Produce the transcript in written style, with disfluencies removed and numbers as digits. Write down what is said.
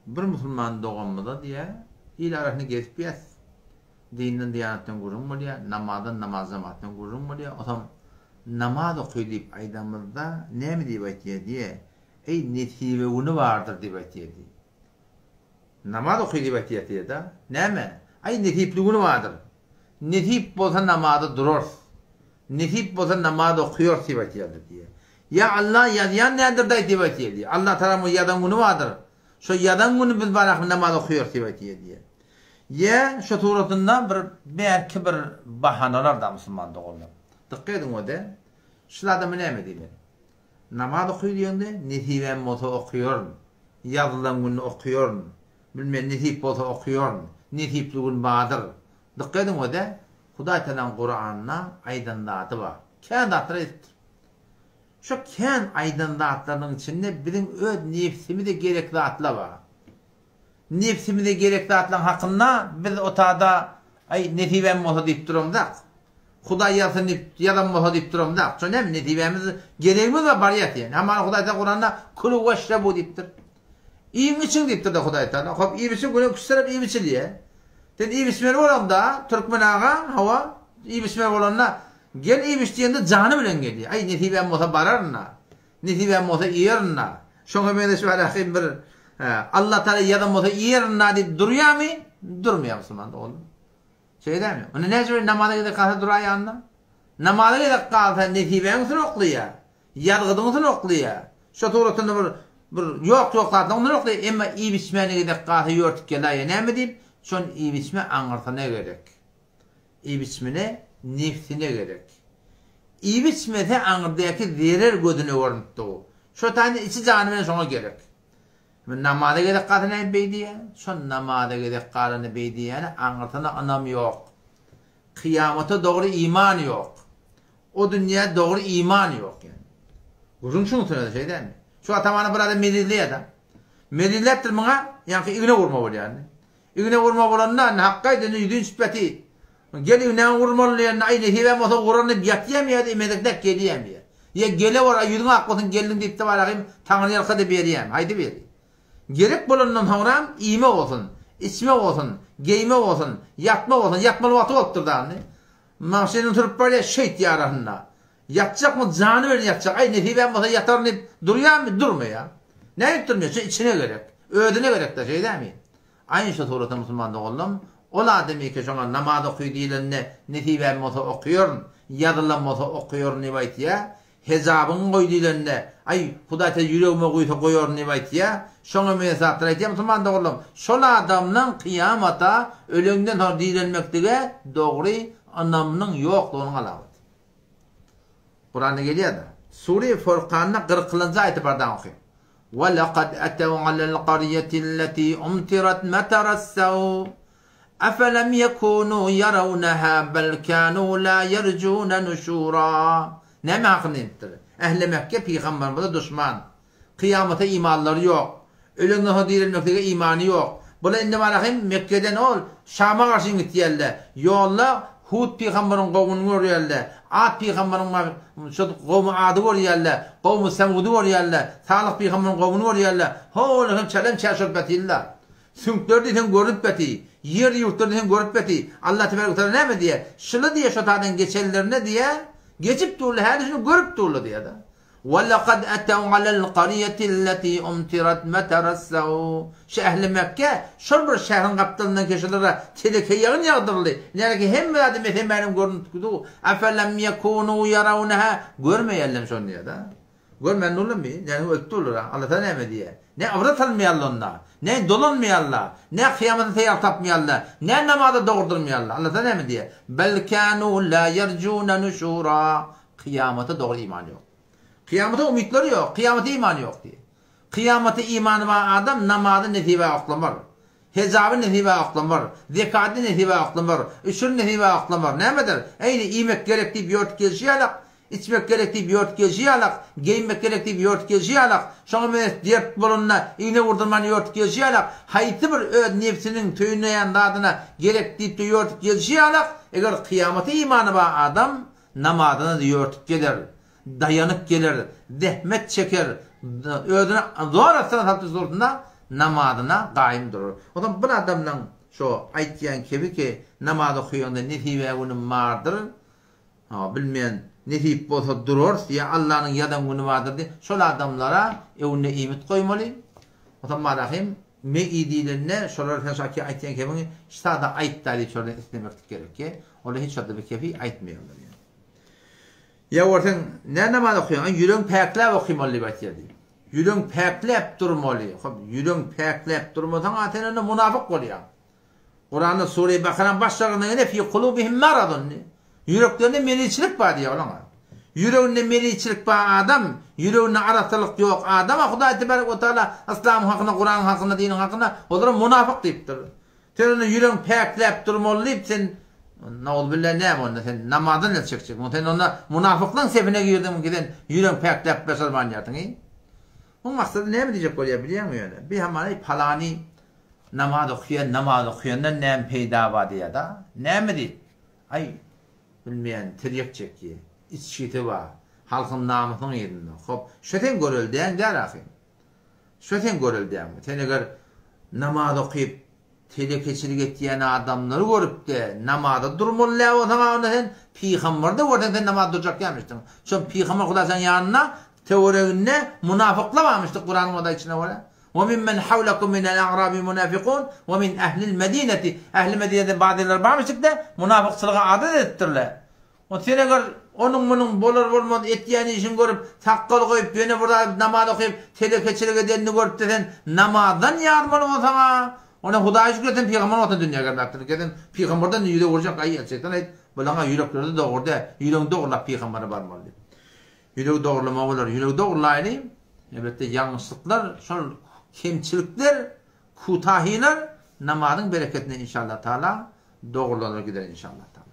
bir musulman doğanmada diye ilarahını gezip yes. Dininden diyanetten gurun mu diye, namazdan namaz zamanından gurun mu diye, o zaman namaz okuyor deyip aydamızda ne mi deyip diye, ey netive unu vardır deyip diye. Namaz okuyor deyip diye da, ne mi? Ay netipli unu vardır. Netip bolsa namazda durur. Netip bolsa namaz okuyor deyip diye. Ya Allah yazyan nedir deyip diye. Allah tarafı yadan unu vardır. Şu yadan unu biz barak namaz okuyor deyip diye. Ya şu turatından belki bir bahanalar da Müslüman doğumlar. Dikkat edin o da. Şu adamı ne mi diyeyim? Namaz okuyor diyordu. Netiven moto okuyor. Yazılan günü okuyor. Bilmem netip moto okuyor. Netipli bağdır. Dikkat edin o da. Huday Teala'nın Kur'an'ına aydınlatı var. Kendi atları ettir. Şu kendi aydınlatlarının içinde bizim öz nefsimi de gerekli atla var. Nefsimi de gerekli atlan hakkında biz otada ay netiven moto deyip durumda. Huday yazın yalan moto deyip durumda. Şu ne mi netivemiz gereğimiz var bariyat yani. Ama Huday Teala Kur'an'da kulu veşrebu deyiptir. İyim için deyiptir de Huday Teala. Hop iyi için bunu küstürüp iyi için diye. Den iyi bismillah olanında Türkmen ağa hava iyi bismillah olanına gel iyi bismillah canı bilen geliyor. Ay netiven moto bararına. Netiven moto iyerine. Şoňa mene şu arahim bir Allah Teala yadan moto iyerine deyip duruyor mu? Durmuyor Müslüman oğlum. Şey der mi? Onu ne söylüyor? Namazda gidip kalsa duruyor yanında. Namazda gidip kalsa netiveňizini okluyor. Yargıdyňyzyny okluyor. Şu tuğratyny bir yok onu okluyor. Emma iyi bismillah gidip kalsa yörtük geliyor. Ne mi deyip? Şon iyi bismillah anırtana gerek. İyi bismillah nefsine gerek. İyi bismillah anırdaki zirer gözüne görüntü. Şu tane içi canımın şona gerek. Namazda gidip kalsa ne beydiye? Şon namazda gidip kalsa ne beydiye? Anırtana anam yok. Kıyamata doğru iman yok. O dünya doğru iman yok yani. Uzun şunu söyledi şey değil mi? Şu atamanı burada medilliye da. Medillettir bana yani igine vurma var yani. İgne vurma olandan hakkaydı yüzün süpeti. Gel ne vurmalı yani aynı hive moto vuranı yatıyamıyor emedekler geliyemiyor. Ya gele var yüzün hakkısın geldin deyip de varayım Tanrı yarkada beriyem. Haydi beri. Gerek bulundan sonra ime olsun, içme olsun, giyme olsun, yatma olsun, yatmalı vakti oluptur da anne. Mahşenin turup böyle şeyt yarahında. Yatacak mı canı verin yatacak. Ay hive moto yatar ne duruyor mu? Durmuyor ya. Ne yapıp durmuyor? İçine gerek. Ödüne gerek de şey değil mi? Aynı şey tuğrata Müslüman da oğlum. Ola demek ki şuna namaz okuyor değiline netiven moto okuyor. Yadılan moto okuyor nivayet ya. Hezabın koy değiline. Ay Huday Teala yüreğime koyuyor nivayet ya. Şuna mesaftir et ya Müslüman da oğlum. Şola adamın kıyamata ölümden sonra değilenmektige doğru anlamının yokluğunun alamet. Kur'an'da geliyor da. Sure-i Furqan'da 40. ayeti bardan okuyun. وَلَقَدْ أَتَوْا عَلَى الْقَرْيَةِ الَّتِي أُمْتِرَتْ مَتَرَ السَّوْءِ أَفَلَمْ يَكُونُوا يَرَوْنَهَا بَلْ كَانُوا لَا يَرْجُونَ نُشُورًا. Ne mi hakkını ettir? Ehl-i Mekke peygamberimize düşman. Kıyamete imanları yok. Ölümden dirilmekteki imanı yok. Bula indi marahim Mekke'den ol. Şam'a karşı gittiyerler. Yolla Hud peygamberin kavmunu görüyorlar. Ad peygamberin kavmu Ad'ı görüyorlar. Kavmu Semud'u görüyorlar. Salih peygamberin kavmunu görüyorlar. Oğlum hem çelem çarşır betiyorlar. Sünkler diysen görüp beti. Yer yurtlar diysen görüp beti. Allah Teala ne mi diye? Şılı diye şatadan geçenlerine diye. Geçip durlu her şeyini görüp durlu diye da. وَلَقَدْ أَتَوْا عَلَى الْقَرْيَةِ الَّتِي أُمْتِرَتْ مَتَرَ السَّوْءِ. Ehl-i Mekke şol bir şehrin kaptanından kişilere teleke yağın yağdırıldı. Nerede hem adım hem benim görüntüdü. اَفَلَمْ يَكُونُوا يَرَوْنَهَا. Görmeyelim şunu diye da. Görmeyen olur mu? Yani öktü olur. Allah'ta ne mi diye. Ne avrat almayallar onlar. Ne dolanmayallar. Ne kıyamata teyar tapmayallar. Ne namazda doğurdurmayallar. Allah'ta ne mi diye. بَلْ كَانُوا لَا يَرْجُونَ نُشُورًا. Kıyamata doğru iman yok. Kıyamete umutları yok. Kıyamete imanı yok diye. Kıyamete imanı var adam namazı netibe aklım var. Hezabı netibe aklım var. Zekatı netibe aklım var. Üçün netibe aklım var. Ne midir? Eyni imek gerektiği bir yort geziyalak. İçmek gerektiği bir yort geziyalak. Giymek gerektiği bir yort geziyalak. Şuna menes dert bulunna iğne vurdurmanı yort geziyalak. Hayti bir öz nefsinin tüyüneyen dadına gerektiği bir yort geziyalak. Eğer kıyamete imanı var adam namazına da yort gelir. Dayanık gelir, zahmet çeker, ödüne zor aslan hattı zorunda namazına daim durur. O zaman bir adamdan şu aytyan kebi ki namaz okuyanda netibe günüm vardır. Bilmeyen netip bolsa durur ya Allah'ın yadan günü vardır diye. Şol adamlara evine imit koymalı. O zaman rahim me idilerine şolar hesaki aytyan kebi ştada ayt dalip şöyle istemek gerek ki. Ola hiç şada bir kebi aytmıyorlar yani. Ya ortan ne namaz okuyan? Yürün pekle okuymalı batıydı. Yürün peklep durmalı. Yürün peklep durmadan atenene münafık oluyor. Kur'an'ın Sure-i Bakara'nın başlarında ne fi kulubihim maradun. Yüreklerinde meliçilik var diyor lan. Yüreğinde meliçilik var adam, yüreğinde aratılık yok adam. Huda tebarek ve Teala İslam hakkında, Kur'an hakkında, dinin hakkında onlara münafık deyiptir. Senin yüreğin peklep durmalı deyip sen Na'udhu billahi ne onda sen namazdan ne çıkacak? Sen onda münafıklığın sefine girdin giden yüreğin peklep besalman yatın. Bu maksadı ne mi diyecek oluyor biliyor musun yani? Bir hemen palani namaz okuyandan ne peyda var diye da ne mi değil? Ay bilmeyen tiryek çekiyor. İç şiti var. Halkın namusunu yerinde. Hop şöten görüldüğün der akıyım. Şöten görüldüğün. Sen eğer namaz okuyup telekeçilik ettiğin adamları görüp de namazda durmalı o zaman sen peygamberde oradan namaz duracak gelmiştin. Şu peygamber Kudas'ın yanına teorine münafıkla varmıştı Kur'an'ın o da içine var. وَمِمَّنْ حَوْلَكُمْ مِنَ الْاَعْرَابِ مُنَافِقُونَ وَمِنْ اَهْلِ الْمَد۪ينَةِ Ehl-i Medine'de bazıları varmıştık da münafıkçılığa adet ettirler. O sene gör onun bunun bolur bolmaz ettiğini işin görüp takkal koyup beni burada namaz okuyup telekeçilik edenini görüp de sen namazdan yardımcı olsana. Ona Hudaya şükreten peygamber olsa dünyaya gelmektir. Kedin peygamberden yüreği olacak ayı gerçekten ayet. Bana yüreklerde doğru da yüreğin doğrulap peygambere varmalı. Yüreği doğrulama olur. Yüreği doğrulayını elbette yanlışlıklar, şol kemçilikler, kutahiler namazın bereketine inşallah Teala doğrulanır gider inşallah Teala.